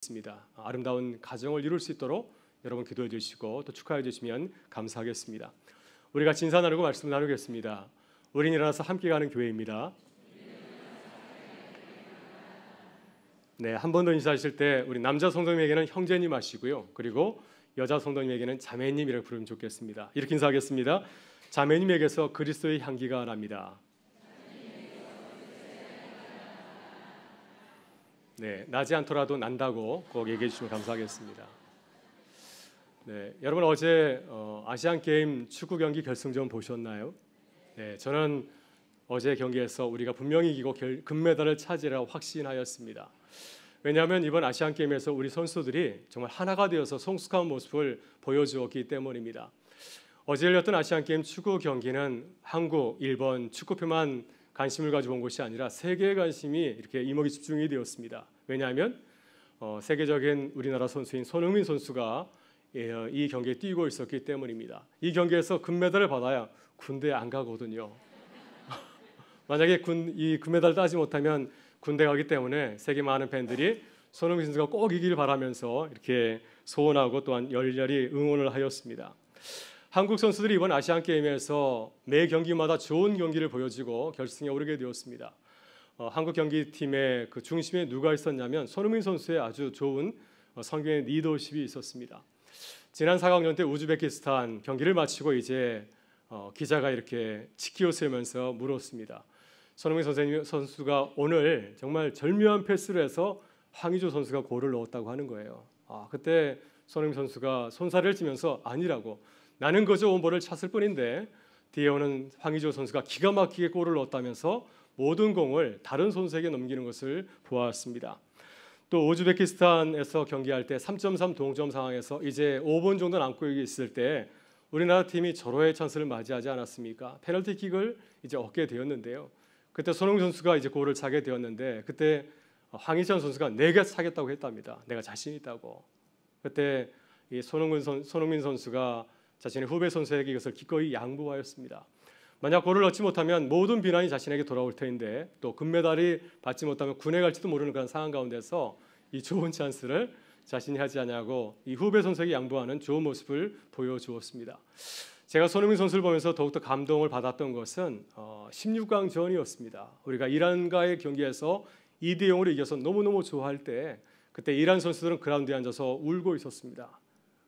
있습니다. 아름다운 가정을 이룰 수 있도록 여러분 기도해 주시고 또 축하해 주시면 감사하겠습니다. 우리 같이 인사 나누고 말씀 나누겠습니다. 우린 일어나서 함께 가는 교회입니다. 네, 한 번 더 인사하실 때 우리 남자 성도님에게는 형제님 하시고요. 그리고 여자 성도님에게는 자매님이라고 부르면 좋겠습니다. 이렇게 인사하겠습니다. 자매님에게서 그리스도의 향기가 납니다. 네, 나지 않더라도 난다고 꼭 얘기해 주시면 감사하겠습니다. 네, 여러분 어제 아시안 게임 축구 경기 결승전 보셨나요? 네, 저는 어제 경기에서 우리가 분명히 이기고 금메달을 차지하라고 확신하였습니다. 왜냐하면 이번 아시안 게임에서 우리 선수들이 정말 하나가 되어서 성숙한 모습을 보여주었기 때문입니다. 어제 열렸던 아시안 게임 축구 경기는 한국, 일본 축구팬만 관심을 가지고 본 것이 아니라 세계의 관심이 이렇게 이목이 집중이 되었습니다. 왜냐하면 세계적인 우리나라 선수인 손흥민 선수가 이 경기에 뛰고 있었기 때문입니다. 이 경기에서 금메달을 받아야 군대에 안 가거든요. 만약에 이 금메달을 따지 못하면 군대 가기 때문에 세계 많은 팬들이 손흥민 선수가 꼭 이기길 바라면서 이렇게 소원하고 또한 열렬히 응원을 하였습니다. 한국 선수들이 이번 아시안 게임에서 매 경기마다 좋은 경기를 보여주고 결승에 오르게 되었습니다. 한국 경기팀의 그 중심에 누가 있었냐면 손흥민 선수의 아주 좋은 성경의 리더십이 있었습니다. 지난 4강전 때 우즈베키스탄 경기를 마치고 이제 기자가 이렇게 치키を세우면서 물었습니다. 손흥민 선수가 오늘 정말 절묘한 패스를 해서 황의조 선수가 골을 넣었다고 하는 거예요. 그때 손흥민 선수가 손살을 찌면서 아니라고, 나는 그저 온볼을 찼을 뿐인데 뒤에 오는 황의조 선수가 기가 막히게 골을 넣었다면서 모든 공을 다른 선수에게 넘기는 것을 보았습니다. 또 우즈베키스탄에서 경기할 때 3.3 동점 상황에서 이제 5분 정도 남고 있을 때 우리나라 팀이 절호의 찬스를 맞이하지 않았습니까? 페널티킥을 이제 얻게 되었는데요. 그때 손흥민 선수가 이제 골을 차게 되었는데 그때 황희찬 선수가 내가 차겠다고 했답니다. 내가 자신 있다고. 그때 이 손흥민 선수가 자신의 후배 선수에게 이것을 기꺼이 양보하였습니다. 만약 골을 넣지 못하면 모든 비난이 자신에게 돌아올 터인데 또 금메달이 받지 못하면 군에 갈지도 모르는 그런 상황 가운데서 이 좋은 찬스를 자신이 하지 않냐고 이 후배 선수에게 양보하는 좋은 모습을 보여주었습니다. 제가 손흥민 선수를 보면서 더욱더 감동을 받았던 것은 16강 전이었습니다. 우리가 이란과의 경기에서 2대0으로 이겨서 너무너무 좋아할 때 그때 이란 선수들은 그라운드에 앉아서 울고 있었습니다.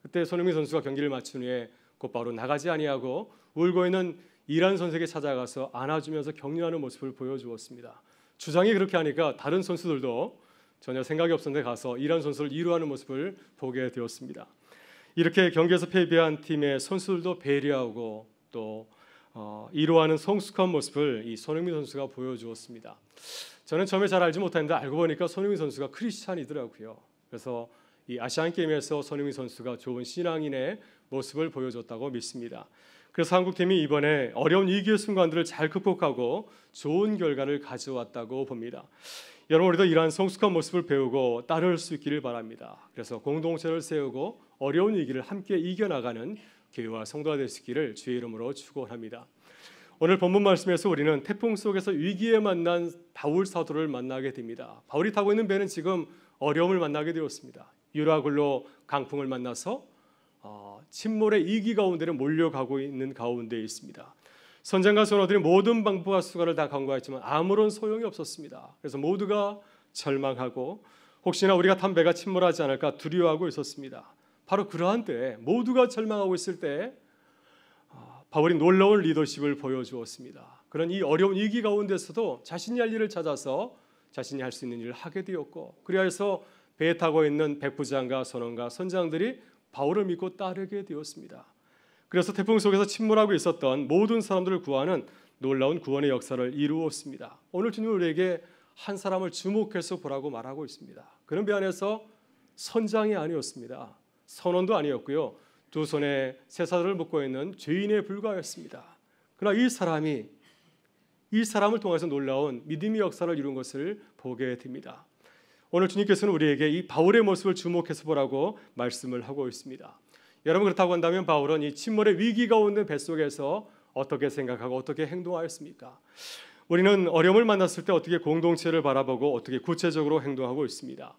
그때 손흥민 선수가 경기를 마친 후에 곧바로 나가지 아니하고 울고 있는 이란 선수에게 찾아가서 안아주면서 격려하는 모습을 보여주었습니다. 주장이 그렇게 하니까 다른 선수들도 전혀 생각이 없었는데 가서 이란 선수를 위로하는 모습을 보게 되었습니다. 이렇게 경기에서 패배한 팀의 선수들도 배려하고 또 위로하는 성숙한 모습을 이 손흥민 선수가 보여주었습니다. 저는 처음에 잘 알지 못했는데 알고 보니까 손흥민 선수가 크리스찬이더라고요. 그래서 이 아시안 게임에서 손흥민 선수가 좋은 신앙인의 모습을 보여줬다고 믿습니다. 그래서 한국팀이 이번에 어려운 위기의 순간들을 잘 극복하고 좋은 결과를 가져왔다고 봅니다. 여러분 우리도 이러한 성숙한 모습을 배우고 따를 수 있기를 바랍니다. 그래서 공동체를 세우고 어려운 위기를 함께 이겨나가는 교회와 성도가 될 수 있기를 주의 이름으로 축원합니다. 오늘 본문 말씀에서 우리는 태풍 속에서 위기에 만난 바울 사도를 만나게 됩니다. 바울이 타고 있는 배는 지금 어려움을 만나게 되었습니다. 유라굴로 강풍을 만나서 침몰의 위기 가운데를 몰려가고 있는 가운데 있습니다. 선장과 선원들이 모든 방법과 수단을 다 강구했지만 아무런 소용이 없었습니다. 그래서 모두가 절망하고 혹시나 우리가 탄 배가 침몰하지 않을까 두려워하고 있었습니다. 바로 그러한 때 모두가 절망하고 있을 때 바울이 놀라운 리더십을 보여주었습니다. 그런 이 어려운 위기 가운데서도 자신이 할 일을 찾아서 자신이 할 수 있는 일을 하게 되었고 그리하여서 배에 타고 있는 백부장과 선원과 선장들이 바울을 믿고 따르게 되었습니다. 그래서 태풍 속에서 침몰하고 있었던 모든 사람들을 구하는 놀라운 구원의 역사를 이루었습니다. 오늘 주님은 우리에게 한 사람을 주목해서 보라고 말하고 있습니다. 그런 배 안에서 선장이 아니었습니다. 선원도 아니었고요. 두 손에 쇠사슬을 묶고 있는 죄인에 불과했습니다. 그러나 이 사람을 통해서 놀라운 믿음의 역사를 이룬 것을 보게 됩니다. 오늘 주님께서는 우리에게 이 바울의 모습을 주목해서 보라고 말씀을 하고 있습니다. 여러분 그렇다고 한다면 바울은 이 침몰의 위기 가운데 뱃속에서 어떻게 생각하고 어떻게 행동하였습니까? 우리는 어려움을 만났을 때 어떻게 공동체를 바라보고 어떻게 구체적으로 행동하고 있습니다.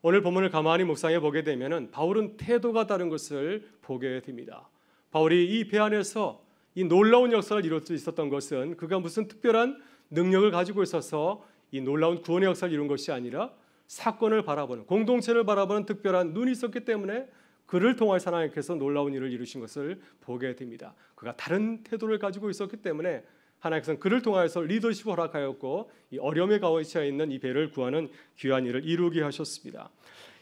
오늘 본문을 가만히 묵상해 보게 되면은 바울은 태도가 다른 것을 보게 됩니다. 바울이 이 배 안에서 이 놀라운 역사를 이룰 수 있었던 것은 그가 무슨 특별한 능력을 가지고 있어서 이 놀라운 구원의 역사를 이룬 것이 아니라 사건을 바라보는, 공동체를 바라보는 특별한 눈이 있었기 때문에 그를 통해서 하나님께서 놀라운 일을 이루신 것을 보게 됩니다. 그가 다른 태도를 가지고 있었기 때문에 하나님께서는 그를 통하여서 리더십을 허락하였고 이 어려움에 가오치어 있는 이 배를 구하는 귀한 일을 이루게 하셨습니다.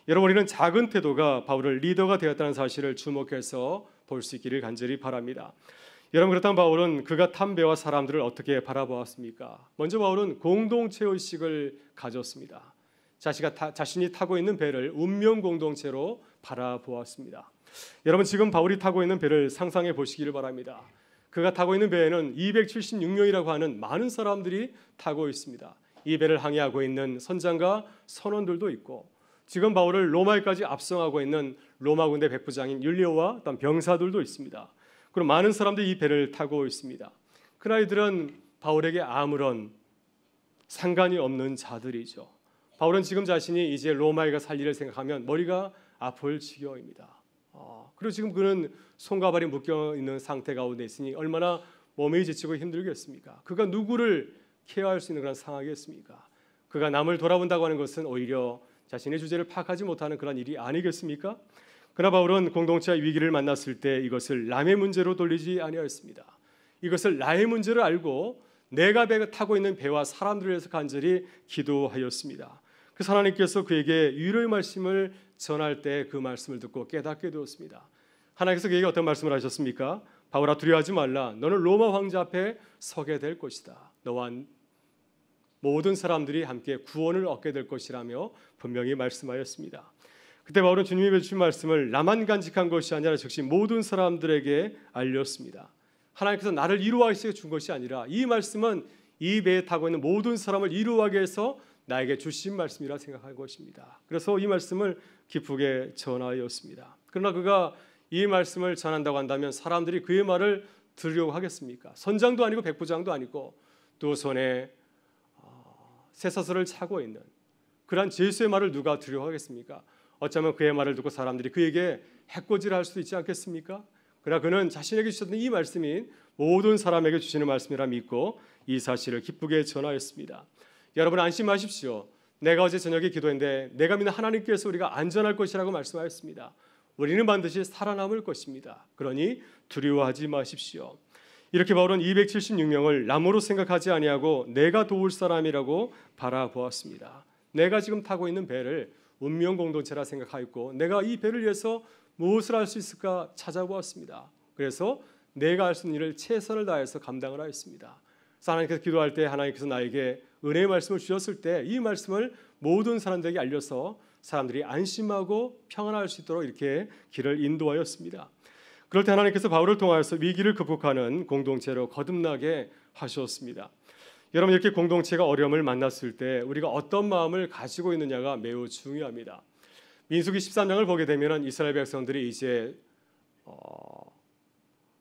여러분, 우리는 작은 태도가 바울을 리더가 되었다는 사실을 주목해서 볼 수 있기를 간절히 바랍니다. 여러분, 그렇다면 바울은 그가 탄 배와 사람들을 어떻게 바라보았습니까? 먼저 바울은 공동체의식을 가졌습니다. 자신이 타고 있는 배를 운명 공동체로 바라보았습니다. 여러분, 지금 바울이 타고 있는 배를 상상해 보시기를 바랍니다. 그가 타고 있는 배에는 276명이라고 하는 많은 사람들이 타고 있습니다. 이 배를 항해하고 있는 선장과 선원들도 있고, 지금 바울을 로마에까지 압송하고 있는 로마 군대 백부장인 율리오와 어떤 병사들도 있습니다. 그럼 많은 사람들이 이 배를 타고 있습니다. 그 아이들은 바울에게 아무런 상관이 없는 자들이죠. 바울은 지금 자신이 이제 로마에 가 살 일을 생각하면 머리가 아플 지경입니다. 그리고 지금 그는 손과 발이 묶여 있는 상태 가운데 있으니 얼마나 몸이 지치고 힘들겠습니까? 그가 누구를 케어할 수 있는 그런 상황이겠습니까? 그가 남을 돌아본다고 하는 것은 오히려 자신의 주제를 파악하지 못하는 그런 일이 아니겠습니까? 그러나 바울은 공동체의 위기를 만났을 때 이것을 남의 문제로 돌리지 아니하였습니다. 이것을 나의 문제를 알고 내가 타고 있는 배와 사람들을 위해서 간절히 기도하였습니다. 그래서 하나님께서 그에게 위로의 말씀을 전할 때 그 말씀을 듣고 깨닫게 되었습니다. 하나님께서 그에게 어떤 말씀을 하셨습니까? 바울아, 두려워하지 말라. 너는 로마 황제 앞에 서게 될 것이다. 너와 모든 사람들이 함께 구원을 얻게 될 것이라며 분명히 말씀하였습니다. 그때 바울은 주님이 주신 말씀을 나만 간직한 것이 아니라 즉시 모든 사람들에게 알렸습니다. 하나님께서 나를 이루어하기 위해 준 것이 아니라 이 말씀은 이 배에 타고 있는 모든 사람을 이루어하기 위해서 나에게 주신 말씀이라 생각할 것입니다. 그래서 이 말씀을 기쁘게 전하였습니다. 그러나 그가 이 말씀을 전한다고 한다면 사람들이 그의 말을 들으려고 하겠습니까? 선장도 아니고 백부장도 아니고 또 손에 쇠사슬을 차고 있는 그러한 제수의 말을 누가 들으려고 하겠습니까? 어쩌면 그의 말을 듣고 사람들이 그에게 해코지를 할 수도 있지 않겠습니까? 그러나 그는 자신에게 주셨던 이 말씀이 모든 사람에게 주시는 말씀이라 믿고 이 사실을 기쁘게 전하였습니다. 여러분, 안심하십시오. 내가 어제 저녁에 기도했는데 내가 믿는 하나님께서 우리가 안전할 것이라고 말씀하였습니다. 우리는 반드시 살아남을 것입니다. 그러니 두려워하지 마십시오. 이렇게 바울은 276명을 남으로 생각하지 아니하고 내가 도울 사람이라고 바라보았습니다. 내가 지금 타고 있는 배를 운명 공동체라 생각하였고 내가 이 배를 위해서 무엇을 할 수 있을까 찾아보았습니다. 그래서 내가 할 수 있는 일을 최선을 다해서 감당을 하였습니다. 그래서 하나님께서 기도할 때 하나님께서 나에게 은혜의 말씀을 주셨을 때 이 말씀을 모든 사람들에게 알려서 사람들이 안심하고 평안할 수 있도록 이렇게 길을 인도하였습니다. 그럴 때 하나님께서 바울을 통하여서 위기를 극복하는 공동체로 거듭나게 하셨습니다. 여러분, 이렇게 공동체가 어려움을 만났을 때 우리가 어떤 마음을 가지고 있느냐가 매우 중요합니다. 민수기 13장을 보게 되면 이스라엘 백성들이 이제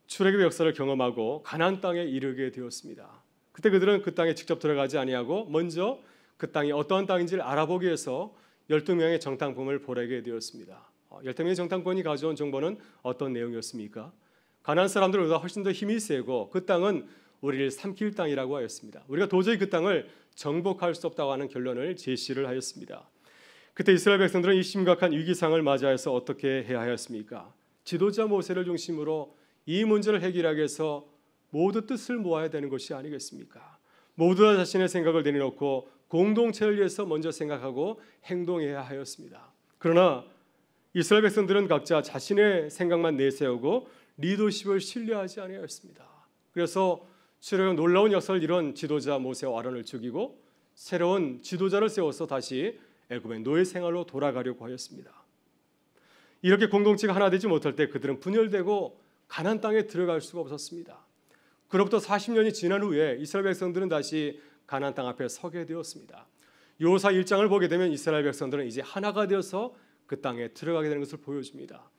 출애굽의 역사를 경험하고 가나안 땅에 이르게 되었습니다. 그때 그들은 그 땅에 직접 들어가지 아니하고 먼저 그 땅이 어떠한 땅인지를 알아보기 위해서 12명의 정탐꾼을 보내게 되었습니다. 12명의 정탐꾼이 가져온 정보는 어떤 내용이었습니까? 가나안 사람들보다 훨씬 더 힘이 세고 그 땅은 우리를 삼킬 땅이라고 하였습니다. 우리가 도저히 그 땅을 정복할 수 없다고 하는 결론을 제시를 하였습니다. 그때 이스라엘 백성들은 이 심각한 위기상을 맞이해서 어떻게 해야 하였습니까? 지도자 모세를 중심으로 이 문제를 해결하기 위해서 모두 뜻을 모아야 되는 것이 아니겠습니까? 모두가 자신의 생각을 내려놓고 공동체를 위해서 먼저 생각하고 행동해야 하였습니다. 그러나 이스라엘 백성들은 각자 자신의 생각만 내세우고 리더십을 신뢰하지 아니하였습니다. 그래서 출애굽 놀라운 역사를 이룬 지도자 모세와 아론을 죽이고 새로운 지도자를 세워서 다시 애굽의 노예 생활로 돌아가려고 하였습니다. 이렇게 공동체가 하나 되지 못할 때 그들은 분열되고 가나안 땅에 들어갈 수가 없었습니다. 그로부터 40년이 지난 후에 이스라엘 백성들은 다시 가나안 땅 앞에 서게 되었습니다. 여호수아 1장을 보게 되면 이스라엘 백성들은 이제 하나가 되어서 그 땅에 들어가게 되는 것을 보여줍니다.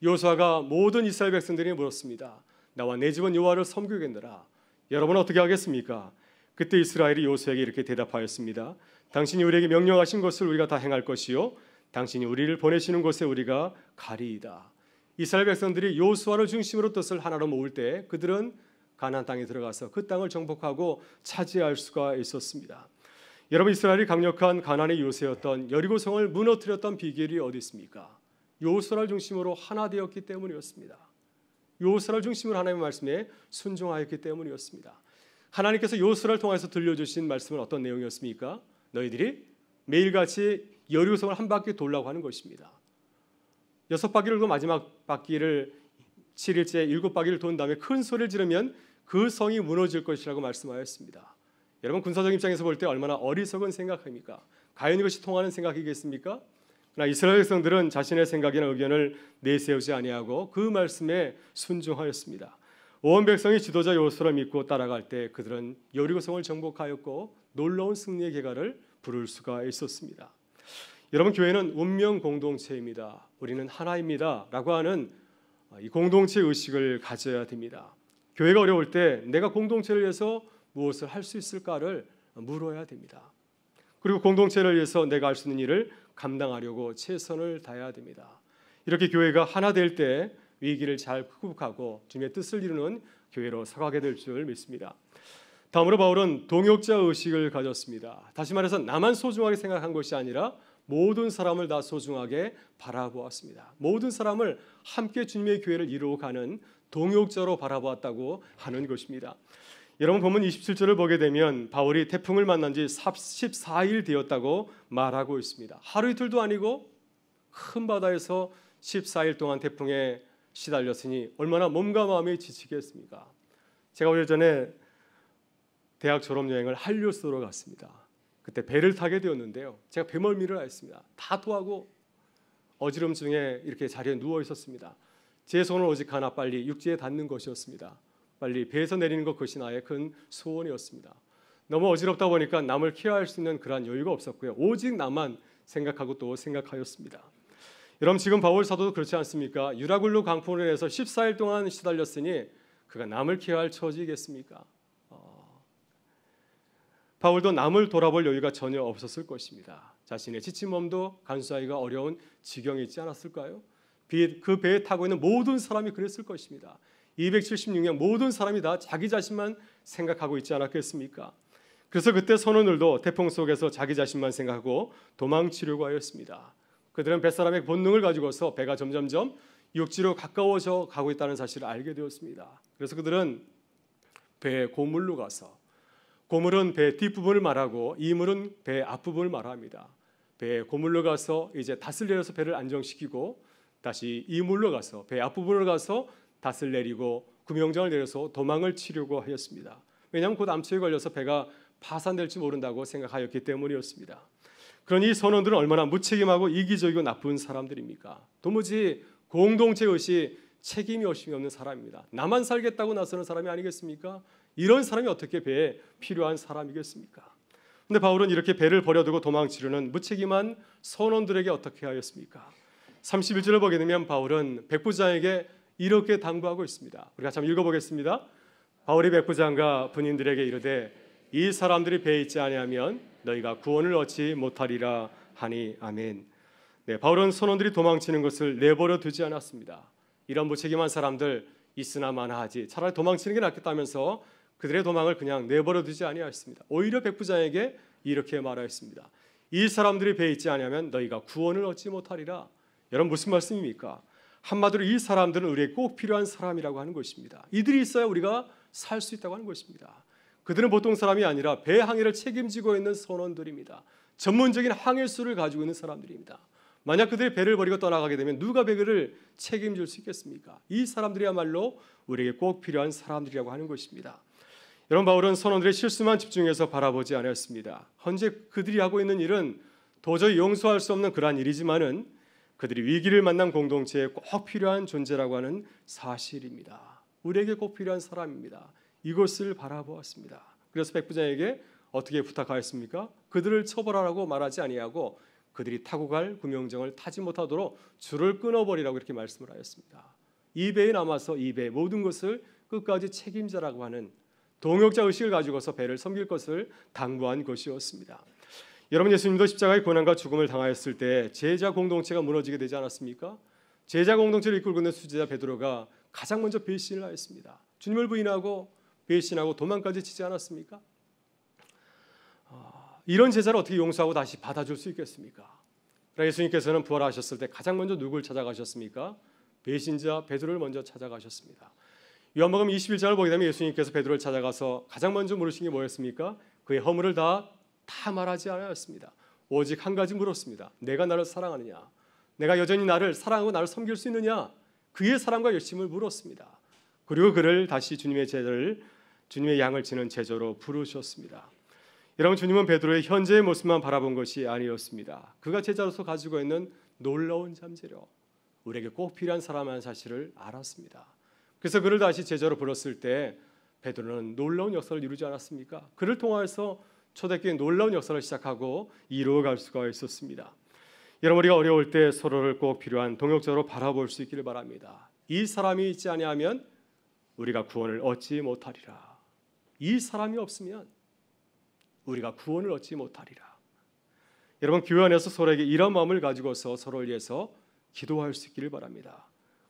여호수아가 모든 이스라엘 백성들이 물었습니다. 나와 내 집은 여호와를 섬기겠느라. 여러분은 어떻게 하겠습니까? 그때 이스라엘이 여호수아에게 이렇게 대답하였습니다. 당신이 우리에게 명령하신 것을 우리가 다 행할 것이요 당신이 우리를 보내시는 곳에 우리가 가리이다. 이스라엘 백성들이 여호수아를 중심으로 뜻을 하나로 모을 때 그들은 가나안 땅에 들어가서 그 땅을 정복하고 차지할 수가 있었습니다. 여러분, 이스라엘이 강력한 가나안의 요새였던 여리고성을 무너뜨렸던 비결이 어디 있습니까? 여호수아를 중심으로 하나 되었기 때문이었습니다. 여호수아를 중심으로 하나님의 말씀에 순종하였기 때문이었습니다. 하나님께서 여호수아를 통해서 들려주신 말씀은 어떤 내용이었습니까? 너희들이 매일같이 여리고성을 한 바퀴 돌라고 하는 것입니다. 6바퀴를 돌고 마지막 바퀴를 7일째 7바퀴를 돈 다음에 큰 소리를 지르면 그 성이 무너질 것이라고 말씀하였습니다. 여러분, 군사적 입장에서 볼 때 얼마나 어리석은 생각입니까? 과연 이것이 통하는 생각이겠습니까? 그러나 이스라엘 백성들은 자신의 생각이나 의견을 내세우지 아니하고 그 말씀에 순종하였습니다. 온 백성이 지도자 여호수아를 믿고 따라갈 때 그들은 여리고성을 정복하였고 놀라운 승리의 계가를 부를 수가 있었습니다. 여러분, 교회는 운명 공동체입니다. 우리는 하나입니다 라고 하는 이 공동체 의식을 가져야 됩니다. 교회가 어려울 때 내가 공동체를 위해서 무엇을 할 수 있을까를 물어야 됩니다. 그리고 공동체를 위해서 내가 할 수 있는 일을 감당하려고 최선을 다해야 됩니다. 이렇게 교회가 하나 될 때 위기를 잘 극복하고 주님의 뜻을 이루는 교회로 서가게 될 줄 믿습니다. 다음으로 바울은 동역자 의식을 가졌습니다. 다시 말해서 나만 소중하게 생각한 것이 아니라 모든 사람을 다 소중하게 바라보았습니다. 모든 사람을 함께 주님의 교회를 이루어가는 동역자로 바라보았다고 하는 것입니다. 여러분, 본문 27절을 보게 되면 바울이 태풍을 만난 지 14일 되었다고 말하고 있습니다. 하루 이틀도 아니고 큰 바다에서 14일 동안 태풍에 시달렸으니 얼마나 몸과 마음이 지치겠습니까? 제가 오늘 전에 대학 졸업여행을 한류스로 갔습니다. 그때 배를 타게 되었는데요. 제가 배멀미를 했습니다. 다 토하고 어지럼증에 이렇게 자리에 누워 있었습니다. 제 손은 오직 하나, 빨리 육지에 닿는 것이었습니다. 빨리 배에서 내리는 것, 그것이 나의 큰 소원이었습니다. 너무 어지럽다 보니까 남을 케어할 수 있는 그런 여유가 없었고요. 오직 나만 생각하고 또 생각하였습니다. 여러분, 지금 바울 사도도 그렇지 않습니까? 유라굴로 강풍으로 인해서 14일 동안 시달렸으니 그가 남을 케어할 처지겠습니까? 바울도 남을 돌아볼 여유가 전혀 없었을 것입니다. 자신의 지친 몸도 간수하기가 어려운 지경에 있지 않았을까요? 그 배에 타고 있는 모든 사람이 그랬을 것입니다. 276명 모든 사람이 다 자기 자신만 생각하고 있지 않았겠습니까? 그래서 그때 선원들도 태풍 속에서 자기 자신만 생각하고 도망치려고 하였습니다. 그들은 뱃사람의 본능을 가지고서 배가 점점점 육지로 가까워져 가고 있다는 사실을 알게 되었습니다. 그래서 그들은 배에 고물로 가서, 고물은 배 뒷부분을 말하고 이물은 배 앞부분을 말합니다. 배에 고물로 가서 이제 닷을 내려서 배를 안정시키고 다시 이물로 가서 배 앞부분으로 가서 닷을 내리고 구명정을 내려서 도망을 치려고 하였습니다. 왜냐하면 곧 암초에 걸려서 배가 파산될지 모른다고 생각하였기 때문이었습니다. 그러니 이 선원들은 얼마나 무책임하고 이기적이고 나쁜 사람들입니까? 도무지 공동체 의식, 책임이 없는 사람입니다. 나만 살겠다고 나서는 사람이 아니겠습니까? 이런 사람이 어떻게 배에 필요한 사람이겠습니까? 그런데 바울은 이렇게 배를 버려두고 도망치려는 무책임한 선원들에게 어떻게 하였습니까? 31절을 보게 되면 바울은 백부장에게 이렇게 당부하고 있습니다. 우리가 한번 읽어보겠습니다. 바울이 백부장과 군인들에게 이르되 이 사람들이 배에 있지 아니하면 너희가 구원을 얻지 못하리라 하니 아멘. 네, 바울은 선원들이 도망치는 것을 내버려 두지 않았습니다. 이런 무책임한 사람들 있으나 마나하지 차라리 도망치는 게 낫겠다면서 그들의 도망을 그냥 내버려 두지 아니하였습니다. 오히려 백부장에게 이렇게 말하였습니다. 이 사람들이 배에 있지 아니하면 너희가 구원을 얻지 못하리라. 여러분, 무슨 말씀입니까? 한마디로 이 사람들은 우리에게 꼭 필요한 사람이라고 하는 것입니다. 이들이 있어야 우리가 살 수 있다고 하는 것입니다. 그들은 보통 사람이 아니라 배 항해를 책임지고 있는 선원들입니다. 전문적인 항해술을 가지고 있는 사람들입니다. 만약 그들이 배를 버리고 떠나가게 되면 누가 배를 책임질 수 있겠습니까? 이 사람들이야말로 우리에게 꼭 필요한 사람들이라고 하는 것입니다. 여러분, 바울은 선원들의 실수만 집중해서 바라보지 않았습니다. 현재 그들이 하고 있는 일은 도저히 용서할 수 없는 그러한 일이지만은 그들이 위기를 만난 공동체에 꼭 필요한 존재라고 하는 사실입니다. 우리에게 꼭 필요한 사람입니다. 이것을 바라보았습니다. 그래서 백부장에게 어떻게 부탁하였습니까? 그들을 처벌하라고 말하지 아니하고 그들이 타고 갈 구명정을 타지 못하도록 줄을 끊어버리라고 이렇게 말씀을 하였습니다. 이 배에 남아서 이 배의 모든 것을 끝까지 책임자라고 하는 동역자 의식을 가지고서 배를 섬길 것을 당부한 것이었습니다. 여러분, 예수님도 십자가의 고난과 죽음을 당하였을 때 제자 공동체가 무너지게 되지 않았습니까? 제자 공동체를 이끌고 있는 수제자 베드로가 가장 먼저 배신을 하였습니다. 주님을 부인하고 배신하고 도망까지 치지 않았습니까? 이런 제자를 어떻게 용서하고 다시 받아줄 수 있겠습니까? 그러나 예수님께서는 부활하셨을 때 가장 먼저 누굴 찾아가셨습니까? 배신자 베드로를 먼저 찾아가셨습니다. 요한복음 21장을 보게 되면 예수님께서 베드로를 찾아가서 가장 먼저 물으신 게 뭐였습니까? 그의 허물을 다 말하지 않았습니다. 오직 한 가지 물었습니다. 내가 나를 사랑하느냐? 내가 여전히 나를 사랑하고 나를 섬길 수 있느냐? 그의 사랑과 열심을 물었습니다. 그리고 그를 다시 주님의 양을 지는 제자로 부르셨습니다. 여러분, 주님은 베드로의 현재의 모습만 바라본 것이 아니었습니다. 그가 제자로서 가지고 있는 놀라운 잠재력, 우리에게 꼭 필요한 사람이라는 사실을 알았습니다. 그래서 그를 다시 제자로 불렀을 때 베드로는 놀라운 역사를 이루지 않았습니까? 그를 통해서 초대교회의 놀라운 역사를 시작하고 이루어갈 수가 있었습니다. 여러분, 우리가 어려울 때 서로를 꼭 필요한 동역자로 바라볼 수 있기를 바랍니다. 이 사람이 있지 아니하면 우리가 구원을 얻지 못하리라. 이 사람이 없으면 우리가 구원을 얻지 못하리라. 여러분, 교회 안에서 서로에게 이런 마음을 가지고서 서로를 위해서 기도할 수 있기를 바랍니다.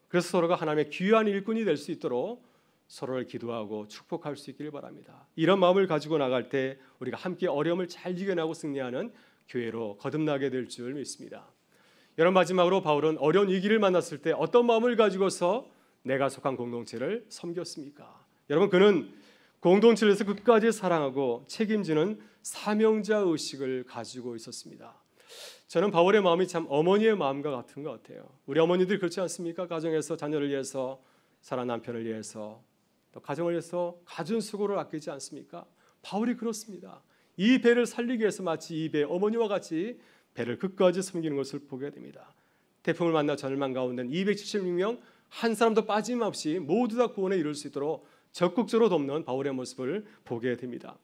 그래서 서로가 하나님의 귀한 일꾼이 될 수 있도록 서로를 기도하고 축복할 수 있기를 바랍니다. 이런 마음을 가지고 나갈 때 우리가 함께 어려움을 잘 이겨내고 승리하는 교회로 거듭나게 될 줄 믿습니다. 여러분, 마지막으로 바울은 어려운 위기를 만났을 때 어떤 마음을 가지고서 내가 속한 공동체를 섬겼습니까? 여러분, 그는 공동체에서 끝까지 사랑하고 책임지는 사명자 의식을 가지고 있었습니다. 저는 바울의 마음이 참 어머니의 마음과 같은 것 같아요. 우리 어머니들 그렇지 않습니까? 가정에서 자녀를 위해서, 사랑 남편을 위해서, 또 가정을 위해서 가진 수고를 아끼지 않습니까? 바울이 그렇습니다. 이 배를 살리기 위해서 마치 이 배 어머니와 같이 배를 끝까지 섬기는 것을 보게 됩니다. 태풍을 만나 절망 가운데 276명 한 사람도 빠짐없이 모두 다 구원에 이룰 수 있도록 적극적으로 돕는 바울의 모습을 보게 됩니다.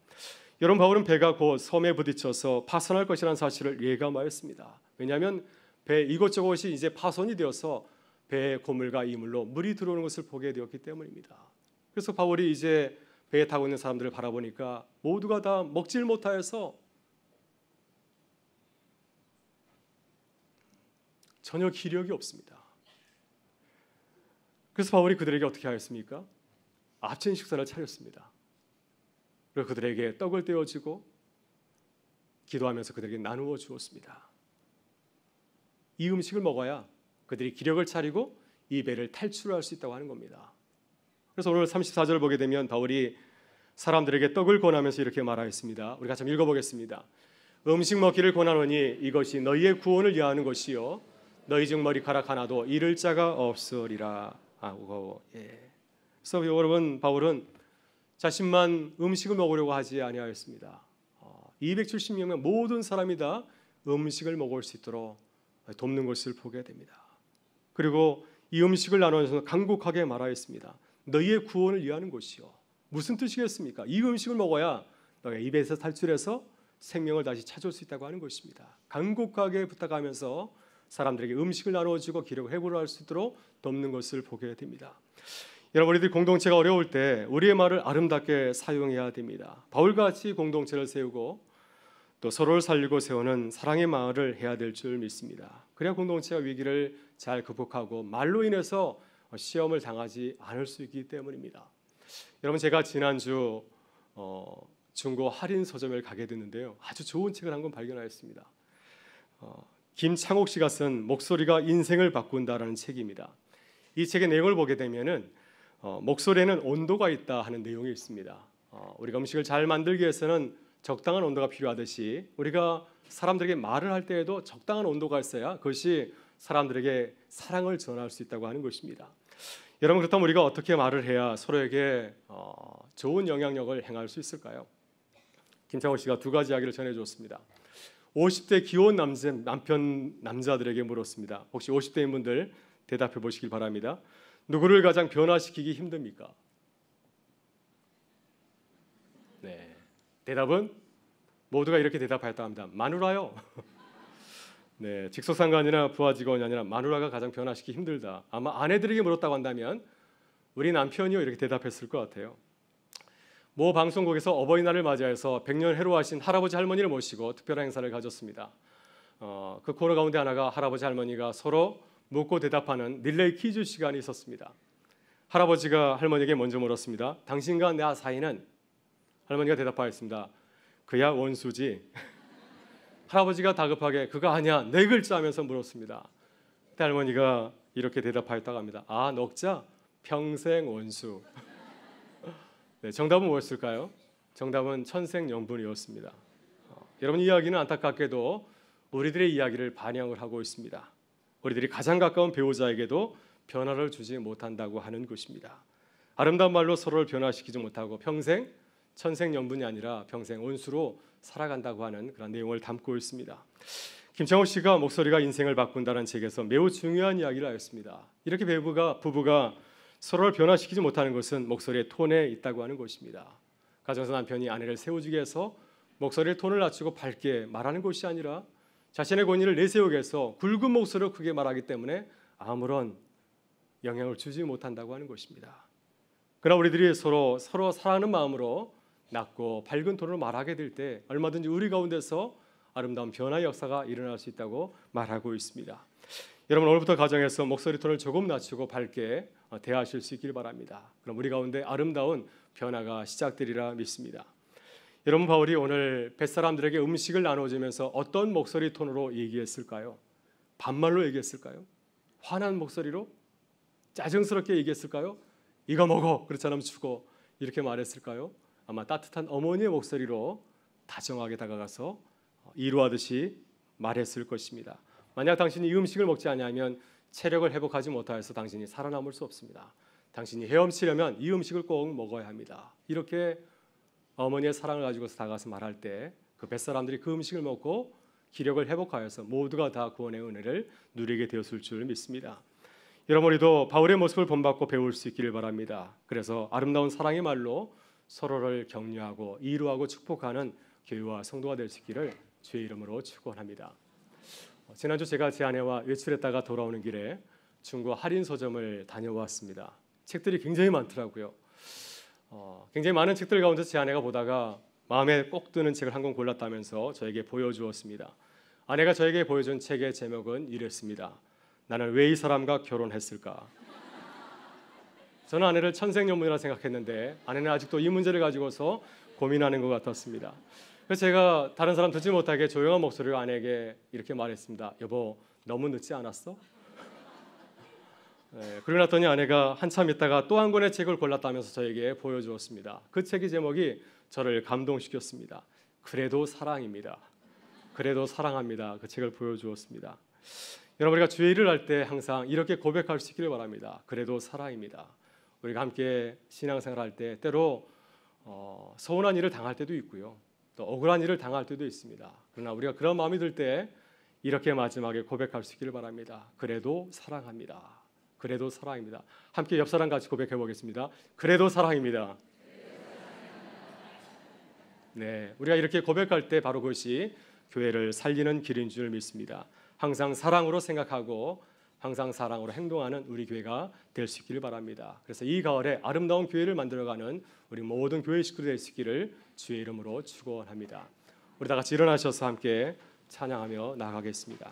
여러분, 바울은 배가 곧 섬에 부딪혀서 파손할 것이라는 사실을 예감하였습니다. 왜냐하면 배 이곳저곳이 이제 파손이 되어서 배의 고물과 이물로 물이 들어오는 것을 보게 되었기 때문입니다. 그래서 바울이 이제 배에 타고 있는 사람들을 바라보니까 모두가 다 먹질 못하여서 전혀 기력이 없습니다. 그래서 바울이 그들에게 어떻게 하였습니까? 아침 식사를 차렸습니다. 그리고 그들에게 떡을 떼어주고 기도하면서 그들에게 나누어 주었습니다. 이 음식을 먹어야 그들이 기력을 차리고 이 배를 탈출할 수 있다고 하는 겁니다. 그래서 오늘 34절을 보게 되면 바울이 사람들에게 떡을 권하면서 이렇게 말하였습니다. 우리가 좀 읽어보겠습니다. 음식 먹기를 권하노니 이것이 너희의 구원을 위하는 것이요 너희 중 머리카락 하나도 잃을 자가 없으리라 하고. 그래서 여러분, 바울은 자신만 음식을 먹으려고 하지 아니하였습니다. 270명의 모든 사람이 다 음식을 먹을 수 있도록 돕는 것을 보게 됩니다. 그리고 이 음식을 나누어서 간곡하게 말하였습니다. 너희의 구원을 위하는 것이요. 무슨 뜻이겠습니까? 이 음식을 먹어야 너희가 이 배에서 탈출해서 생명을 다시 찾을 수 있다고 하는 것입니다. 간곡하게 부탁하면서 사람들에게 음식을 나누어주고 기력을 회복할 수 있도록 돕는 것을 보게 됩니다. 여러분, 우리들 공동체가 어려울 때 우리의 말을 아름답게 사용해야 됩니다. 바울같이 공동체를 세우고 또 서로를 살리고 세우는 사랑의 말을 해야 될 줄 믿습니다. 그래야 공동체가 위기를 잘 극복하고 말로 인해서 시험을 당하지 않을 수 있기 때문입니다. 여러분, 제가 지난주 중고 할인 서점을 가게 됐는데요. 아주 좋은 책을 한 권 발견하였습니다. 김창옥 씨가 쓴 목소리가 인생을 바꾼다라는 책입니다. 이 책의 내용을 보게 되면은 목소리에는 온도가 있다 하는 내용이 있습니다. 우리가 음식을 잘 만들기 위해서는 적당한 온도가 필요하듯이 우리가 사람들에게 말을 할 때에도 적당한 온도가 있어야 그것이 사람들에게 사랑을 전할 수 있다고 하는 것입니다. 여러분, 그렇다면 우리가 어떻게 말을 해야 서로에게 좋은 영향력을 행할 수 있을까요? 김창호 씨가 두 가지 이야기를 전해주었습니다. 50대 기혼 남자들에게 물었습니다. 혹시 50대인 분들 대답해 보시길 바랍니다. 누구를 가장 변화시키기 힘듭니까? 네, 대답은 모두가 이렇게 대답하였다 합니다. 마누라요. 네, 직속상관이나 부하 직원이 아니라 마누라가 가장 변화시키기 힘들다. 아마 아내들에게 물었다고 한다면 우리 남편이요 이렇게 대답했을 것 같아요. 모 방송국에서 어버이날을 맞이해서 100년 해로하신 할아버지 할머니를 모시고 특별한 행사를 가졌습니다. 그 코너 가운데 하나가 할아버지 할머니가 서로 묻고 대답하는 릴레이 퀴즈 시간이 있었습니다. 할아버지가 할머니에게 먼저 물었습니다. 당신과 내 사이는? 할머니가 대답하였습니다. 그야 원수지. 할아버지가 다급하게 그거 아니야, 네 글자 하면서 물었습니다. 그때 할머니가 이렇게 대답하였다고 합니다. 아, 넉자? 평생 원수. 네, 정답은 뭐였을까요? 정답은 천생연분이었습니다. 여러분, 이 이야기는 안타깝게도 우리들의 이야기를 반영을 하고 있습니다. 우리들이 가장 가까운 배우자에게도 변화를 주지 못한다고 하는 것입니다. 아름다운 말로 서로를 변화시키지 못하고 평생 천생연분이 아니라 평생 원수로 살아간다고 하는 그런 내용을 담고 있습니다. 김창호 씨가 목소리가 인생을 바꾼다는 책에서 매우 중요한 이야기를 하였습니다. 이렇게 부부가 서로를 변화시키지 못하는 것은 목소리의 톤에 있다고 하는 것입니다. 가정에서 남편이 아내를 세워주기 위해서 목소리의 톤을 낮추고 밝게 말하는 것이 아니라 자신의 권위를 내세우기 위해서 굵은 목소리로 크게 말하기 때문에 아무런 영향을 주지 못한다고 하는 것입니다. 그러나 우리들이 서로 사랑하는 마음으로 낮고 밝은 톤으로 말하게 될 때 얼마든지 우리 가운데서 아름다운 변화의 역사가 일어날 수 있다고 말하고 있습니다. 여러분, 오늘부터 가정에서 목소리 톤을 조금 낮추고 밝게 대하실 수 있길 바랍니다. 그럼 우리 가운데 아름다운 변화가 시작되리라 믿습니다. 여러분, 바울이 오늘 뱃사람들에게 음식을 나눠주면서 어떤 목소리 톤으로 얘기했을까요? 반말로 얘기했을까요? 화난 목소리로? 짜증스럽게 얘기했을까요? 이거 먹어, 그렇지 않으면 죽어, 이렇게 말했을까요? 아마 따뜻한 어머니의 목소리로 다정하게 다가가서 이루하듯이 말했을 것입니다. 만약 당신이 이 음식을 먹지 않으면 체력을 회복하지 못하여서 당신이 살아남을 수 없습니다. 당신이 헤엄치려면 이 음식을 꼭 먹어야 합니다. 이렇게 어머니의 사랑을 가지고서 다가가서 말할 때 그 뱃사람들이 그 음식을 먹고 기력을 회복하여서 모두가 다 구원의 은혜를 누리게 되었을 줄 믿습니다. 여러분, 우리도 바울의 모습을 본받고 배울 수 있기를 바랍니다. 그래서 아름다운 사랑의 말로 서로를 격려하고 이루하고 축복하는 교회와 성도가 될 수 있기를 주의 이름으로 축원합니다. 지난주 제가 제 아내와 외출했다가 돌아오는 길에 중고 할인 서점을 다녀왔습니다. 책들이 굉장히 많더라고요. 굉장히 많은 책들 가운데 제 아내가 보다가 마음에 꼭 드는 책을 한 권 골랐다면서 저에게 보여주었습니다. 아내가 저에게 보여준 책의 제목은 이랬습니다. 나는 왜 이 사람과 결혼했을까? 저는 아내를 천생연분이라 생각했는데 아내는 아직도 이 문제를 가지고서 고민하는 것 같았습니다. 그래서 제가 다른 사람 듣지 못하게 조용한 목소리로 아내에게 이렇게 말했습니다. 여보, 너무 늦지 않았어? 네, 그러고 났더니 아내가 한참 있다가 또 한 권의 책을 골랐다면서 저에게 보여주었습니다. 그 책의 제목이 저를 감동시켰습니다. 그래도 사랑입니다. 그래도 사랑합니다. 그 책을 보여주었습니다. 여러분, 우리가 주의 일을 할 때 항상 이렇게 고백할 수 있기를 바랍니다. 그래도 사랑입니다. 우리가 함께 신앙생활 할 때 때로 서운한 일을 당할 때도 있고요. 또 억울한 일을 당할 때도 있습니다. 그러나 우리가 그런 마음이 들 때 이렇게 마지막에 고백할 수 있기를 바랍니다. 그래도 사랑합니다. 그래도 사랑입니다. 함께 옆 사람 같이 고백해 보겠습니다. 그래도 사랑입니다. 네, 우리가 이렇게 고백할 때 바로 그것이 교회를 살리는 길인 줄 믿습니다. 항상 사랑으로 생각하고 항상 사랑으로 행동하는 우리 교회가 될 수 있기를 바랍니다. 그래서 이 가을에 아름다운 교회를 만들어가는 우리 모든 교회 식구들 될 수 있기를 주의 이름으로 축원합니다. 우리 다 같이 일어나셔서 함께 찬양하며 나아가겠습니다.